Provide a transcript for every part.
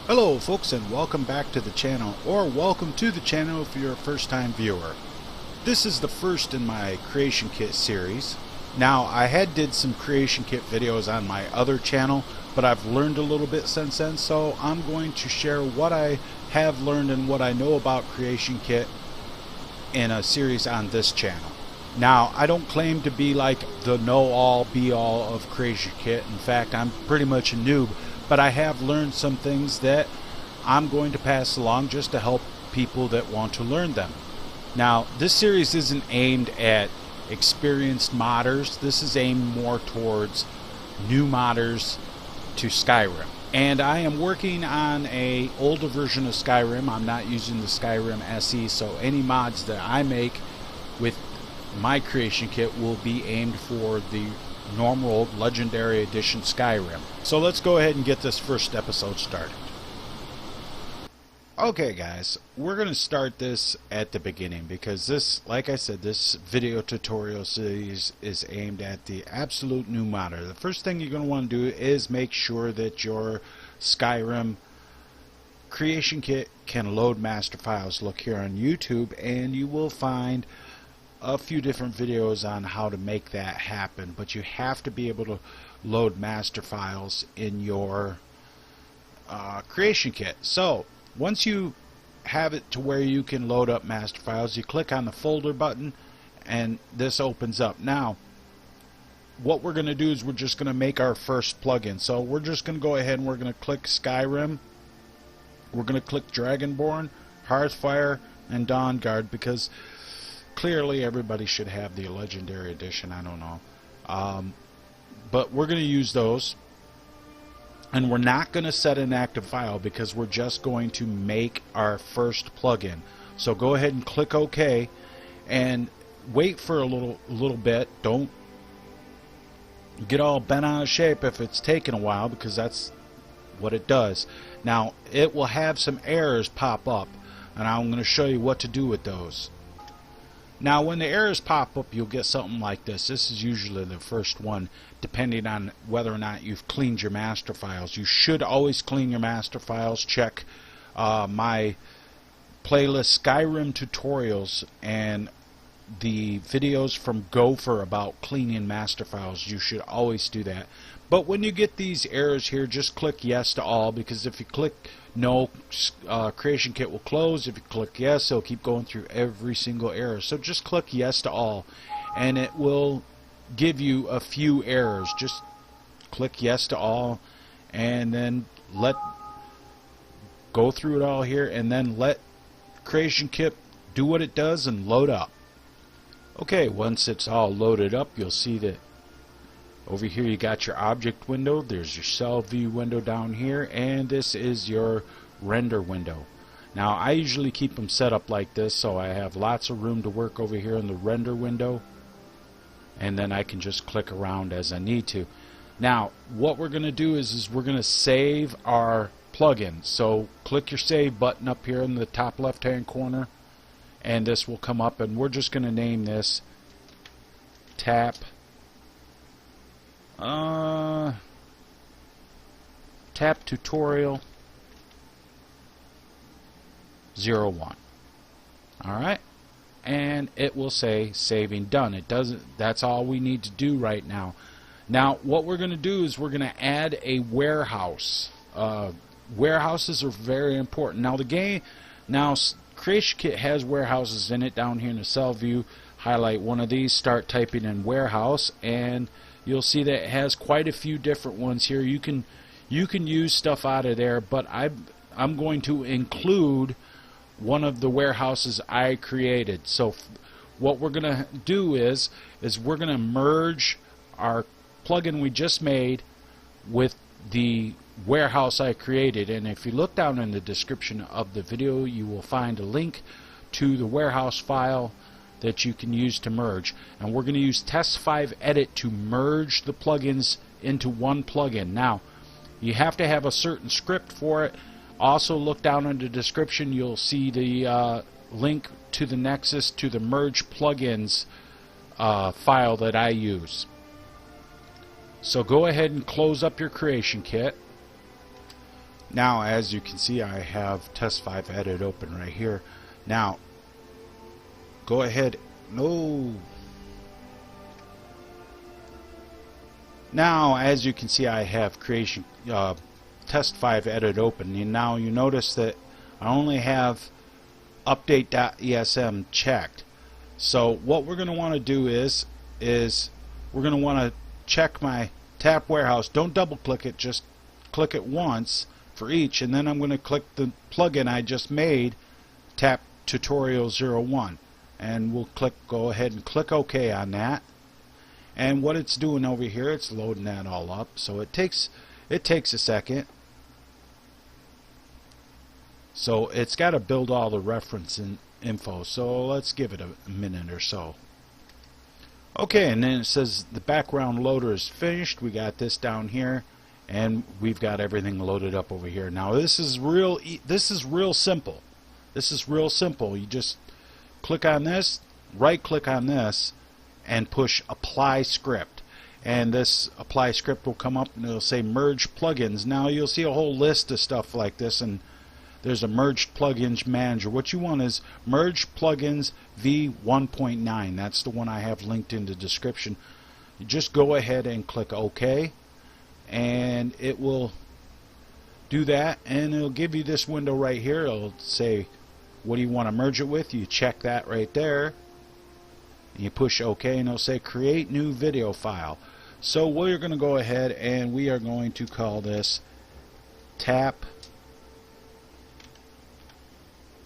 Hello folks, and welcome back to the channel, or welcome to the channel if you're a first time viewer. This is the first in my creation kit series. Now I did some creation kit videos on my other channel, but I've learned a little bit since then, so I'm going to share what I have learned and what I know about creation kit in a series on this channel. Now, I don't claim to be like the know-all, be-all of creation kit. In fact, I'm pretty much a noob, but I have learned some things that I'm going to pass along just to help people that want to learn them. Now, this series isn't aimed at experienced modders. This is aimed more towards new modders to Skyrim. And I am working on a older version of Skyrim. I'm not using the Skyrim SE, so any mods that I make with my creation kit will be aimed for the normal Legendary Edition Skyrim. So let's go ahead and get this first episode started. Okay guys, we're going to start this at the beginning because this, like I said, this video tutorial series is aimed at the absolute new modder. The first thing you're going to want to do is make sure that your Skyrim creation kit can load master files. Look here on YouTube and you will find a few different videos on how to make that happen, but you have to be able to load master files in your creation kit. So once you have it to where you can load up master files, you click on the folder button and this opens up. Now what we're going to do is we're just going to make our first plugin. So we're just going to go ahead and we're going to click Skyrim, we're going to click Dragonborn, Hearthfire, and Dawnguard, because clearly everybody should have the Legendary Edition. I don't know, but we're going to use those, and we're not going to set an active file because we're just going to make our first plugin. So go ahead and click OK and wait for a little bit. Don't get all bent out of shape if it's taking a while, because that's what it does. Now it will have some errors pop up, and I'm going to show you what to do with those. Now when the errors pop up, you'll get something like this. This is usually the first one, depending on whether or not you've cleaned your master files. You should always clean your master files. Check my playlist Skyrim tutorials and the videos from Gopher about cleaning master files. You should always do that. But when you get these errors here, just click yes to all, because if you click no, creation kit will close. If you click yes, it'll keep going through every single error. So just click yes to all and it will give you a few errors. Just click yes to all and then go through it all here, and then let creation kit do what it does and load up. Okay, once it's all loaded up, you'll see that over here you got your object window, there's your cell view window down here, and this is your render window. Now I usually keep them set up like this so I have lots of room to work over here in the render window, and then I can just click around as I need to. Now what we're going to do is we're going to save our plugin. So click your save button up here in the top left hand corner and this will come up, and we're just going to name this T.A.P. T.A.P. tutorial 01. Alright, and it will say saving done. It doesn't, that's all we need to do right now. Now what we're going to do is we're going to add a warehouse. Warehouses are very important. Now creation kit has warehouses in it. Down here in the cell view, highlight one of these, start typing in warehouse, and you'll see that it has quite a few different ones here. You can use stuff out of there, but I'm going to include one of the warehouses I created. So what we're going to do is we're going to merge our plugin we just made with the warehouse I created, and if you look down in the description of the video, you will find a link to the warehouse file that you can use to merge, and we're going to use test5 edit to merge the plugins into one plugin. Now you have to have a certain script for it. Also look down in the description, you'll see the link to the Nexus to the merge plugins file that I use. So go ahead and close up your creation kit. Now as you can see, I have test 5 edit open right here. Now go ahead. No. Now as you can see, I have creation test 5 edit open, and now you notice that I only have update.esm checked. So what we're going to want to do is we're going to want to check my T.A.P warehouse. Don't double click it, just click it once for each, and then I'm going to click the plugin I just made, T.A.P tutorial 01, and we'll go ahead and click OK on that. And what it's doing over here, it's loading that all up, so it takes a second. So it's got to build all the reference info, so let's give it a minute or so. Okay, and then it says the background loader is finished. We got this down here, and we've got everything loaded up over here. Now this is real simple. This is real simple. You just click on this, right click on this, and push apply script, and this apply script will come up and it'll say merge plugins. Now you'll see a whole list of stuff like this, and there's a merged plugins manager. What you want is merge plugins v1.9. That's the one I have linked in the description. You just go ahead and click OK, and it will do that, and it'll give you this window right here. It'll say what do you want to merge it with. You check that right there, and you push OK, and it'll say create new video file. So we're going to go ahead and we are going to call this T.A.P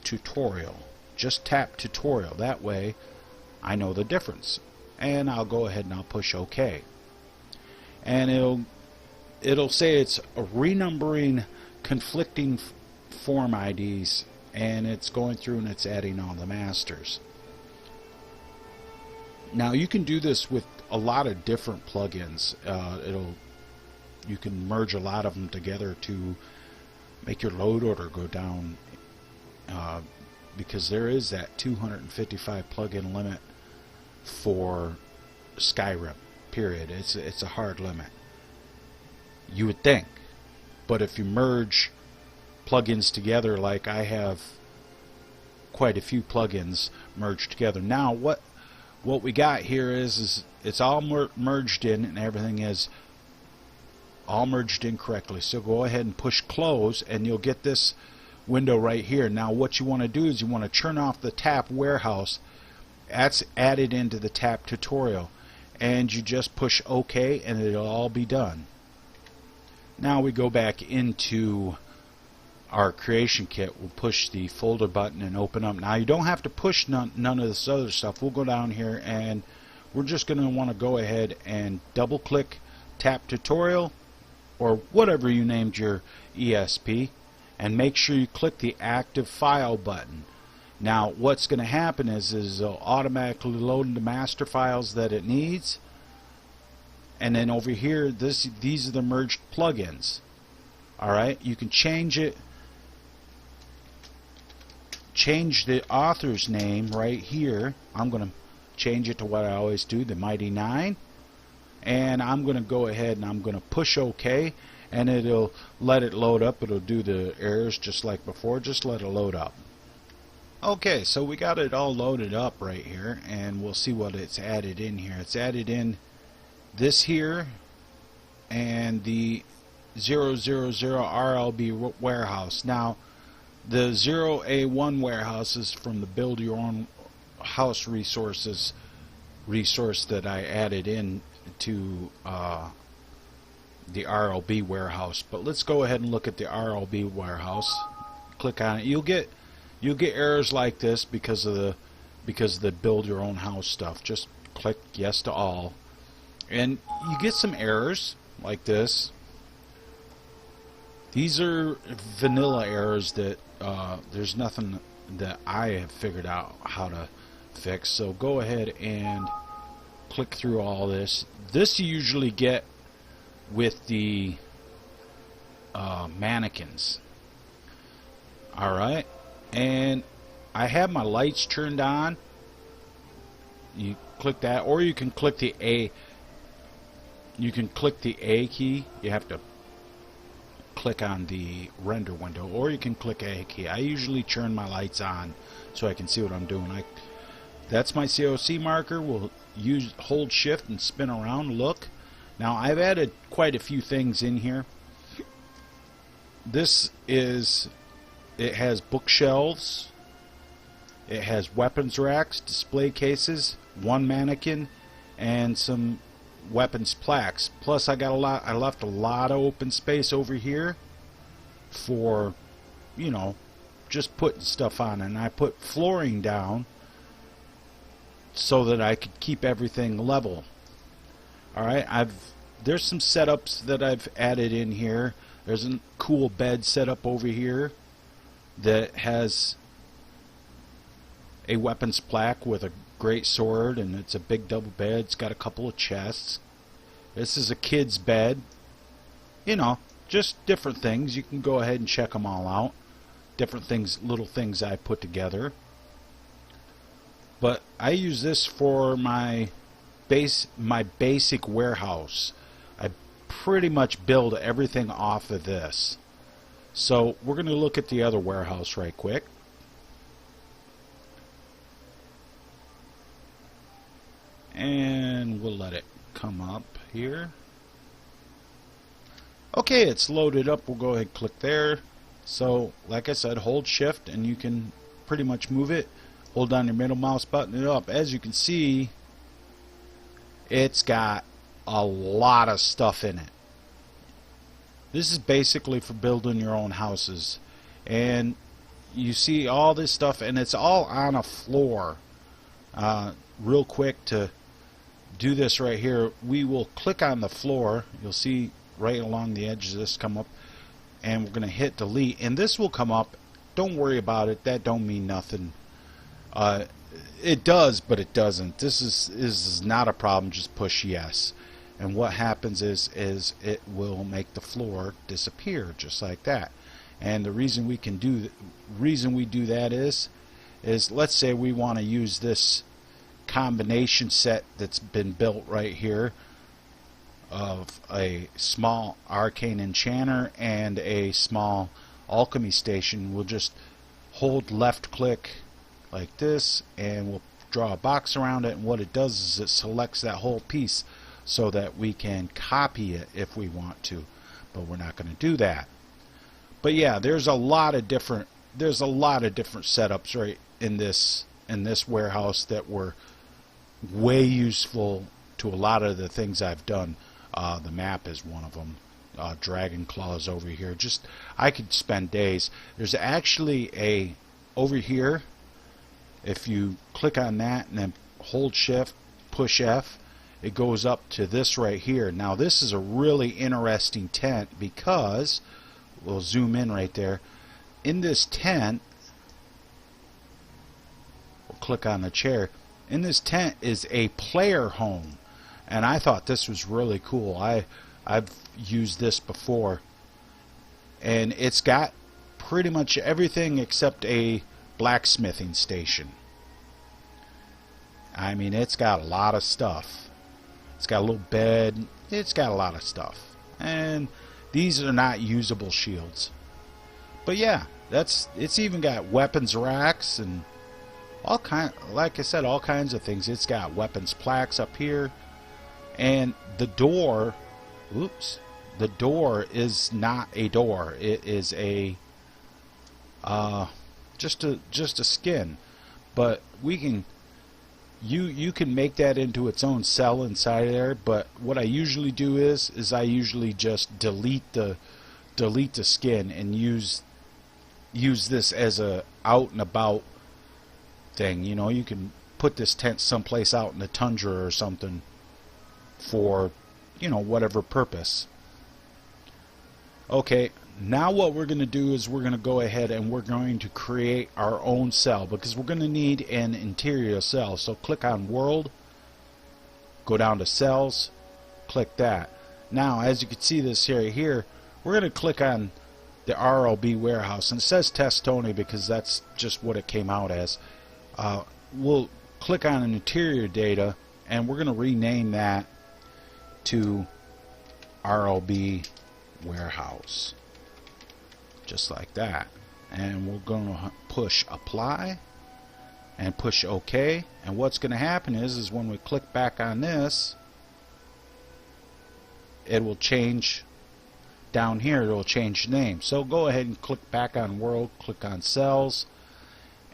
tutorial. Just T.A.P tutorial. That way I know the difference. And I'll go ahead and I'll push OK. And it'll say it's renumbering conflicting form IDs, and it's going through and it's adding all the masters. Now you can do this with a lot of different plugins. You can merge a lot of them together to make your load order go down, because there is that 255 plugin limit for Skyrim. Period. It's a hard limit. You would think, but if you merge plugins together, like I have quite a few plugins merged together. Now what we got here is it's all merged in, and everything is all merged in correctly. So go ahead and push close, and you'll get this window right here. Now what you want to do is you want to turn off the T.A.P warehouse. That's added into the T.A.P tutorial, and you just push OK, and it'll all be done. Now we go back into our creation kit. We'll push the folder button and open up. Now you don't have to push none of this other stuff. We'll go down here, and we're just going to want to go ahead and double click T.A.P tutorial, or whatever you named your ESP, and make sure you click the active file button. Now what's going to happen is it'll automatically load the master files that it needs, and then over here these are the merged plugins. Alright, you can change it, change the author's name right here. I'm going to change it to what I always do, the Mighty 9, and I'm going to go ahead and I'm going to push OK, and it'll let it load up. It'll do the errors just like before. Just let it load up. Okay, so we got it all loaded up right here, and we'll see what it's added in here. It's added in this here and the 000 RLB warehouse. Now the 0A1 warehouse is from the build your own house resource that I added in to the RLB warehouse. But let's go ahead and look at the RLB warehouse. Click on it. You'll get errors like this because of the build your own house stuff. Just click yes to all, and you get some errors like this. These are vanilla errors that there's nothing that I have figured out how to fix. So go ahead and click through all this. This you usually get with the mannequins. Alright, and I have my lights turned on. You click that, or you can click the A. You can click the A key. You have to click on the render window, or you can click A key. I usually turn my lights on so I can see what I'm doing. That's my COC marker. We'll hold shift and spin around. Look. Now I've added quite a few things in here. It has bookshelves, it has weapons racks, display cases, one mannequin, and some weapons plaques. Plus I left a lot of open space over here for, you know, just putting stuff on, and I put flooring down so that I could keep everything level. Alright, there's some setups that I've added in here. There's a cool bed setup over here that has a weapons plaque with a great sword, and it's a big double bed. It's got a couple of chests. This is a kid's bed. You know, just different things. You can go ahead and check them all out. Different things, little things I put together. But I use this for my basic warehouse. I pretty much build everything off of this. So we're going to look at the other warehouse right quick. And we'll let it come up here. Okay, it's loaded up. We'll go ahead and click there. So like I said, hold shift and you can pretty much move it. Hold down your middle mouse button it up. As you can see, it's got a lot of stuff in it. This is basically for building your own houses, and you see all this stuff, and it's all on a floor. Real quick, to do this right here, we will click on the floor. You'll see right along the edge of this come up, and we're going to hit delete, and this will come up. Don't worry about it. That don't mean nothing. It does, but it doesn't. This is not a problem. Just push yes, and what happens is it will make the floor disappear just like that. And the reason we do that is let's say we want to use this combination set that's been built right here of a small arcane enchanter and a small alchemy station. We'll just hold left click like this, and we'll draw a box around it, and what it does is it selects that whole piece so that we can copy it if we want to, but we're not going to do that. But yeah, there's a lot of different setups right in this warehouse that were way useful to a lot of the things I've done. The map is one of them. Dragon claws over here. I could spend days. There's actually over here, if you click on that and then hold shift, push F, it goes up to this right here. Now this is a really interesting tent because, we'll zoom in right there, in this tent, we'll click on the chair, in this tent is a player home, and I thought this was really cool. I've used this before, and it's got pretty much everything except a blacksmithing station. I mean, it's got a lot of stuff. It's got a little bed. It's got a lot of stuff. And these are not usable shields. But yeah, it's even got weapons racks and like I said, all kinds of things. It's got weapons plaques up here. And the door, the door is not a door. It is just a skin. But we can you can make that into its own cell inside there, but what I usually do is I usually just delete the skin and use this as a out and about thing. You know, you can put this tent someplace out in the tundra or something for, you know, whatever purpose. Okay, now what we're going to do is we're going to go ahead and we're going to create our own cell, because we're going to need an interior cell. So click on world, go down to cells, click that. Now as you can see this here, we're going to click on the RLB warehouse, and it says test Tony because that's just what it came out as. We'll click on an interior data, and we're going to rename that to RLB warehouse. just like that. And we're going to push apply and push OK, and what's going to happen is when we click back on this, it will change down here. It will change the name. So go ahead and click back on world, click on cells,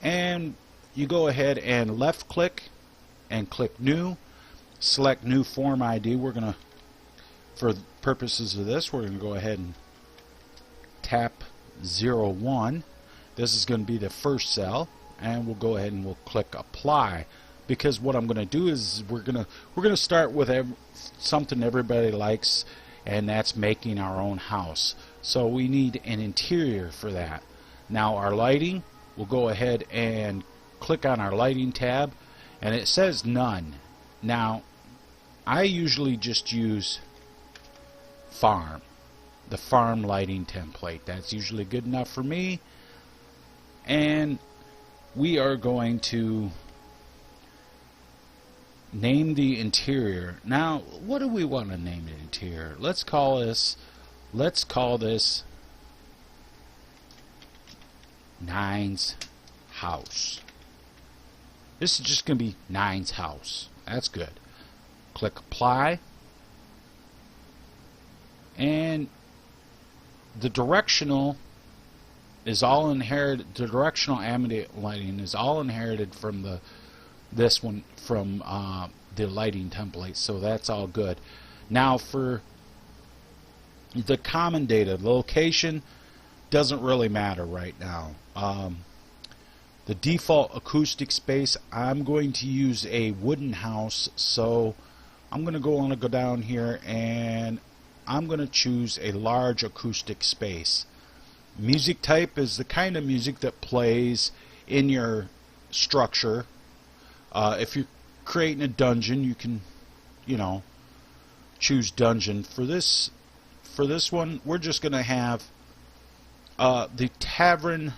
and you go ahead and left click and click new, select new form ID. We're going to, for purposes of this, we're going to go ahead and tap 01. This is going to be the first cell, and we'll go ahead and we'll click apply, because what I'm going to do is we're going to start with something everybody likes, and that's making our own house. So we need an interior for that. Now our lighting, we'll go ahead and click on our lighting tab, and it says none. Now I usually just use farm, the farm lighting template. That's usually good enough for me. And we are going to name the interior. Now, what do we want to name the interior? Let's call this Nine's house. This is just going to be Nine's house. That's good. Click apply, and the directional is all inherited. The directional ambient lighting is all inherited from this one from the lighting template, so that's all good. Now for the common data, the location doesn't really matter right now. The default acoustic space, I'm going to use a wooden house, so I'm going to go down here and I'm going to choose a large acoustic space. Music type is the kind of music that plays in your structure. If you're creating a dungeon, you can, choose dungeon. For this one, we're just going to have the Tavern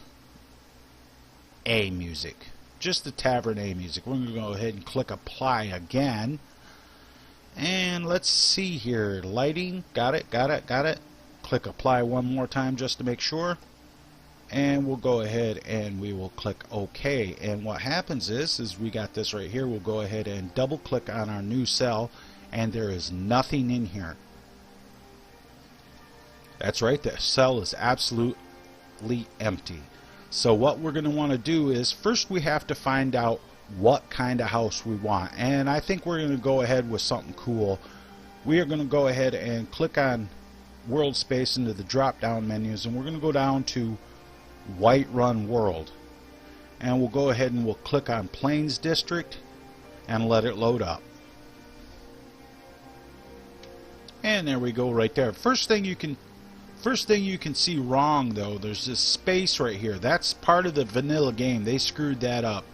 A music. Just the Tavern A music. We're going to go ahead and click apply again. And let's see here. Lighting. Got it. Click apply one more time just to make sure. And we'll go ahead and we will click OK. And what happens is we got this right here. We'll go ahead and double click on our new cell, and there is nothing in here. That's right, the cell is absolutely empty. So what we're going to want to do is first we have to find out what kind of house we want, and I think we're going to go ahead with something cool. We are going to go ahead and click on world space into the drop down menus, and we're going to go down to Whiterun World, and we'll go ahead and we'll click on Plains District and let it load up. And there we go, right there. First thing you can see wrong though, there's this space right here. That's part of the vanilla game. They screwed that up.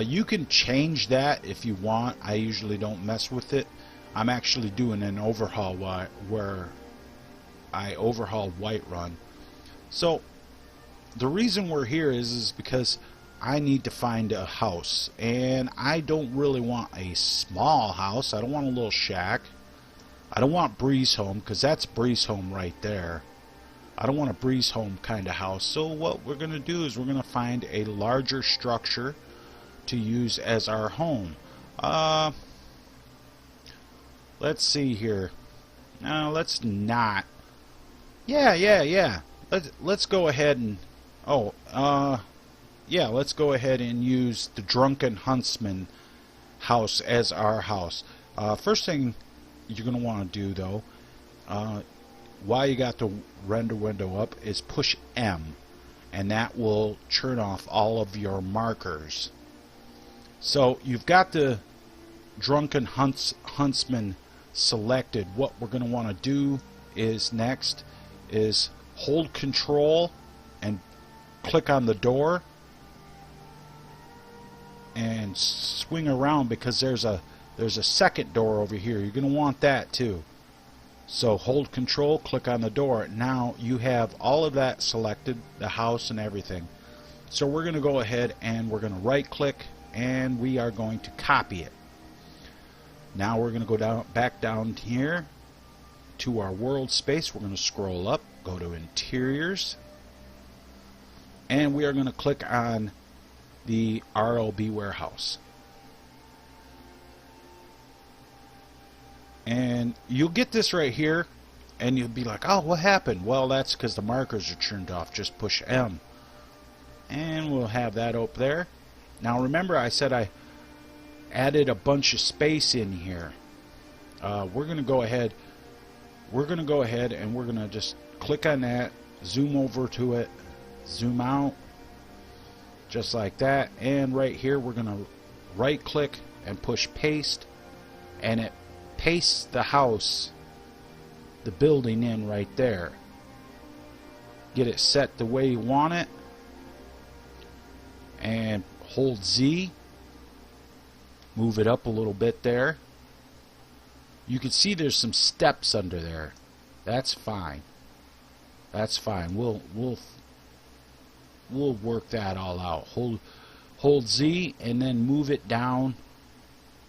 You can change that if you want. I usually don't mess with it. I'm actually doing an overhaul where I overhauled Whiterun. So the reason we're here is because I need to find a house, and I don't really want a small house. I don't want a little shack. I don't want Breeze Home, because that's Breeze Home right there. I don't want a Breeze Home kind of house. So what we're going to do is we're going to find a larger structure to use as our home. Let's see here. No, let's not. Yeah. Let's go ahead and let's go ahead and use the Drunken Huntsman house as our house. First thing you're going to want to do though, while you got the render window up, is push M, and that will turn off all of your markers. So you've got the Drunken Huntsman selected. What we're going to want to do is next is hold control and click on the door and swing around, because there's a second door over here. You're going to want that too. So hold control, click on the door. Now you have all of that selected, the house and everything. So we're going to go ahead and we're going to right click, and we are going to copy it. Now we're going to go back down here to our world space. We're going to scroll up, go to interiors, and we are going to click on the RLB warehouse. And you'll get this right here, and you'll be like, oh, what happened? Well, that's because the markers are turned off. Just push M. And we'll have that up there. Now remember, I said I added a bunch of space in here. We're going to go ahead and we're going to just click on that, zoom over to it, zoom out, just like that. And right here, we're going to right click and push paste, and it pastes the house, the building in right there. Get it set the way you want it, and hold Z, move it up a little bit there. You can see there's some steps under there. That's fine. That's fine. We'll work that all out. Hold Z and then move it down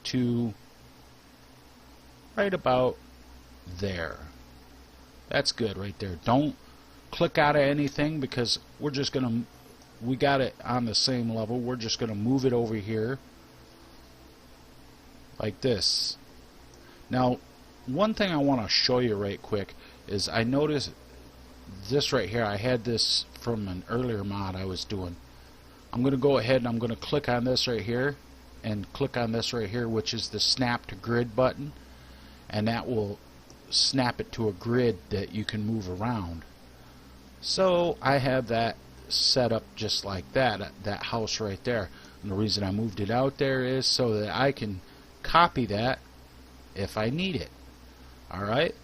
to right about there. That's good right there. Don't click out of anything, because we're just gonna, we got it on the same level. We're just gonna move it over here like this. Now, one thing I want to show you right quick is I noticed this right here. I had this from an earlier mod I was doing. I'm going to go ahead and I'm going to click on this right here and click on this right here, which is the snap to grid button, and that will snap it to a grid that you can move around. So I have that set up just like that house right there. And the reason I moved it out there is so that I can copy that if I need it. Alright,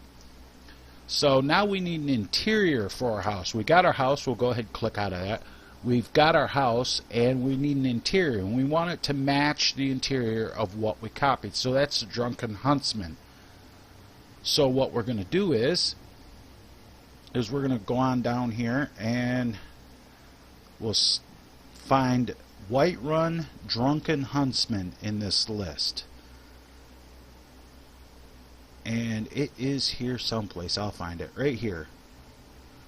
so now we need an interior for our house. We got our house. We'll go ahead and click out of that. We've got our house, and we need an interior, and we want it to match the interior of what we copied. So that's the Drunken Huntsman. So what we're going to do is we're going to go on down here, and we'll find Whiterun Drunken Huntsman in this list. And it is here someplace. I'll find it right here.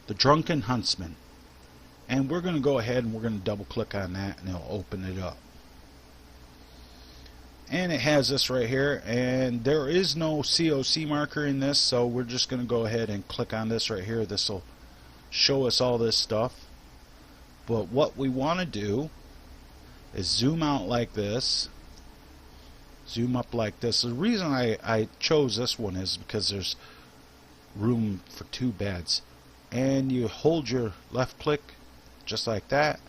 The Drunken Huntsman. And we're going to go ahead and we're going to double click on that, and it'll open it up. And it has this right here, and there is no COC marker in this, so we're just going to go ahead and click on this right here. This will show us all this stuff. But what we want to do is zoom out like this, zoom up like this. The reason I chose this one is because there's room for 2 beds. And you hold your left click just like that,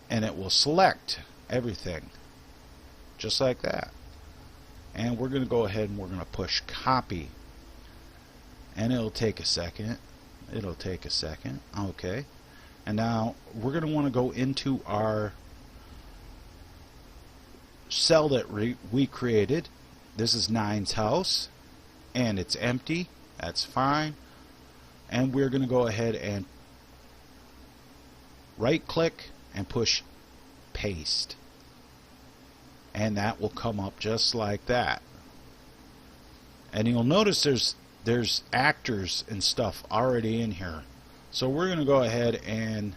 and it will select everything just like that. And we're going to go ahead and we're going to push copy, and it'll take a second. It'll take a second. Okay, and now we're going to want to go into our cell that we created. This is 9's house, and it's empty. That's fine. And we're going to go ahead and right click and push paste, and that will come up just like that. And you'll notice there's actors and stuff already in here. So we're going to go ahead and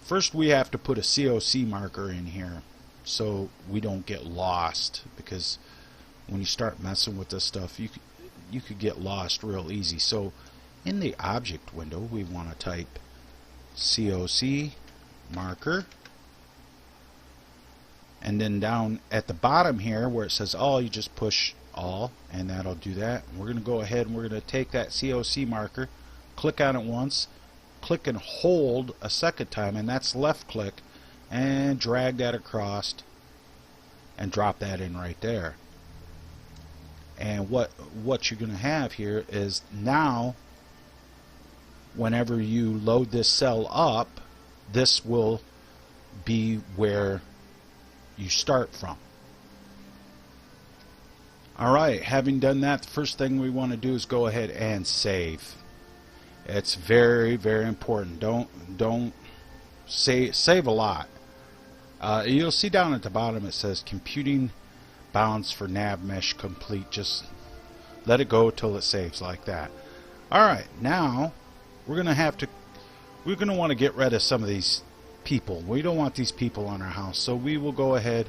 first we have to put a COC marker in here so we don't get lost, because when you start messing with this stuff, you could get lost real easy. So in the object window, we want to type COC marker, and then down at the bottom here where it says all, you just push all, and that'll do that. And we're going to go ahead and we're going to take that COC marker, click on it once, click and hold a second time, and that's left click, and drag that across and drop that in right there. And what you're going to have here is now whenever you load this cell up, this will be where you start from. Alright, having done that, the first thing we want to do is go ahead and save. It's very, very important. Don't save a lot. You'll see down at the bottom it says computing bounds for nav mesh complete. Just let it go till it saves like that. Alright, now we're going to have to we're going to want to get rid of some of these people. We don't want these people on our house, so we will go ahead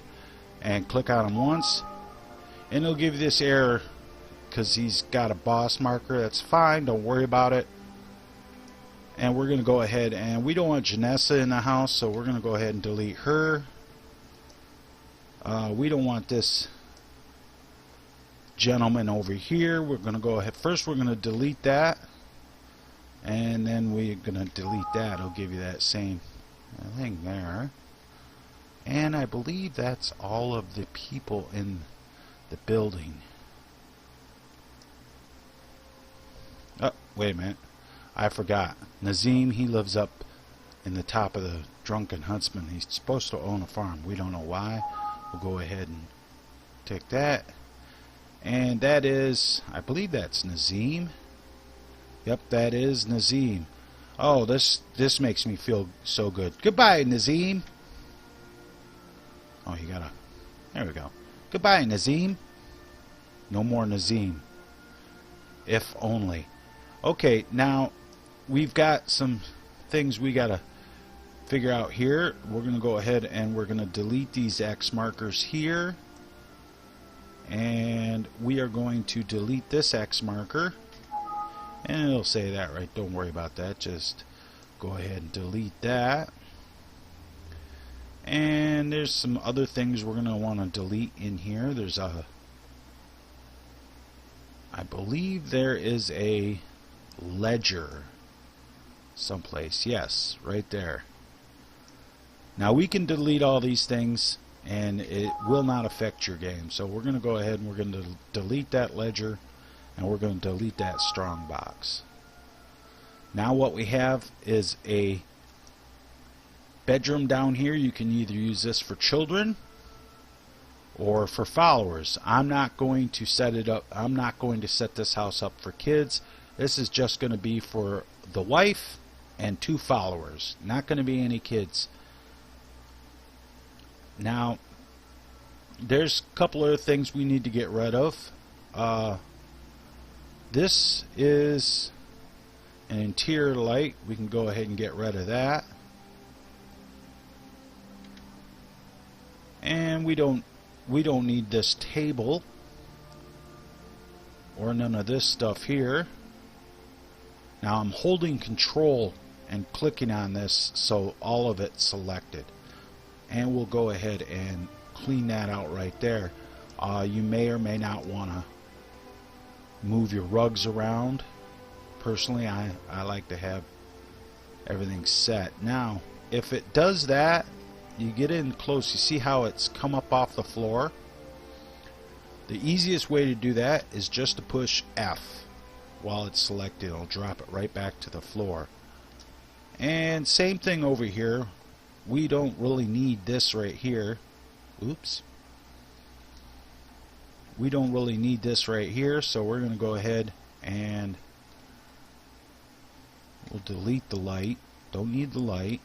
and click on them once, and it'll give you this error because he's got a boss marker. That's fine, don't worry about it. And we're going to go ahead, and we don't want Janessa in the house, so we're going to go ahead and delete her. We don't want this gentleman over here. We're going to go ahead, first we're going to delete that, and then we're going to delete that. It'll give you that same thing there. And I believe that's all of the people in the building. Oh, wait a minute, I forgot. Nazim, he lives up in the top of the Drunken Huntsman. He's supposed to own a farm. We don't know why. We'll go ahead and take that. And that is, I believe that's Nazim. Yep, that is Nazim. Oh, this makes me feel so good. Goodbye, Nazim. Oh, you gotta, there we go. Goodbye, Nazim. No more Nazim. If only. Okay, now we've got some things we gotta figure out here. We're gonna go ahead and we're gonna delete these X markers here, and we are going to delete this X marker, and it'll say that right, don't worry about that, just go ahead and delete that. And there's some other things we're gonna want to delete in here. There's a, I believe there is a ledger someplace. Yes, right there. Now we can delete all these things and it will not affect your game. So we're going to go ahead and we're going to delete that ledger, and we're going to delete that strong box. Now what we have is a bedroom down here. You can either use this for children or for followers. I'm not going to set it up. I'm not going to set this house up for kids. This is just going to be for the wife and 2 followers. Not going to be any kids. Now, there's a couple other things we need to get rid of. This is an interior light. We can go ahead and get rid of that. And we don't need this table or none of this stuff here. Now I'm holding control and clicking on this so all of it's selected, and we'll go ahead and clean that out right there. You may or may not want to move your rugs around. Personally, I like to have everything set. Now if it does that, you get in close, you see how it's come up off the floor? The easiest way to do that is just to push F while it's selected. It'll drop it right back to the floor. And same thing over here. We don't really need this right here. Oops. We don't really need this right here, so we're going to go ahead and we'll delete the light. Don't need the light.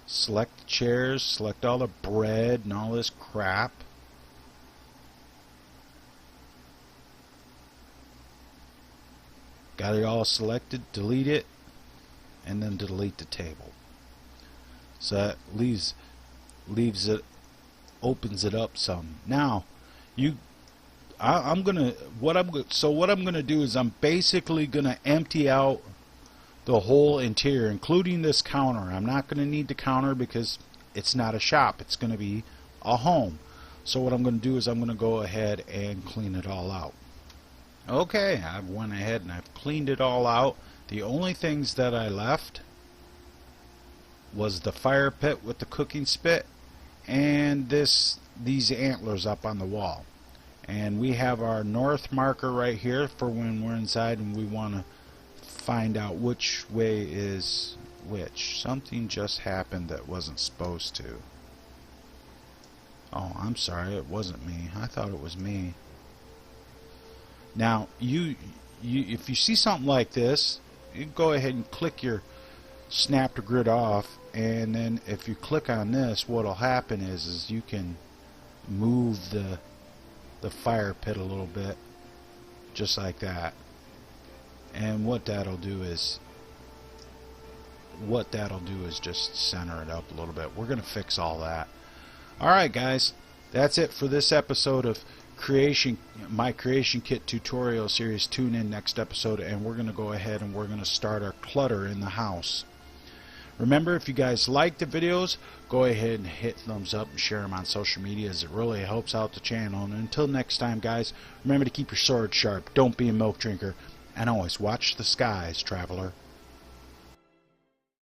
Select the chairs, select all the bread and all this crap. Got it all selected, delete it, and then delete the table. So that leaves it, opens it up some. Now, what I'm gonna do is I'm basically gonna empty out the whole interior, including this counter. I'm not going to need the counter because it's not a shop. It's going to be a home. So what I'm going to do is I'm going to go ahead and clean it all out. Okay, I've went ahead and I've cleaned it all out. The only things that I left was the fire pit with the cooking spit and these antlers up on the wall. And we have our north marker right here for when we're inside and we want to find out which way is which. Something just happened that wasn't supposed to. Oh, I'm sorry, it wasn't me. I thought it was me. Now, if you see something like this, you go ahead and click your snap to grid off, and then if you click on this, what'll happen is you can move the fire pit a little bit, just like that. And what that'll do is what that'll do is just center it up a little bit. We're going to fix all that. Alright guys, that's it for this episode of my creation kit tutorial series. Tune in next episode and we're going to go ahead and we're going to start our clutter in the house. Remember, if you guys like the videos, go ahead and hit thumbs up and share them on social media, as it really helps out the channel. And until next time guys, remember to keep your sword sharp, don't be a milk drinker, and always watch the skies, traveler.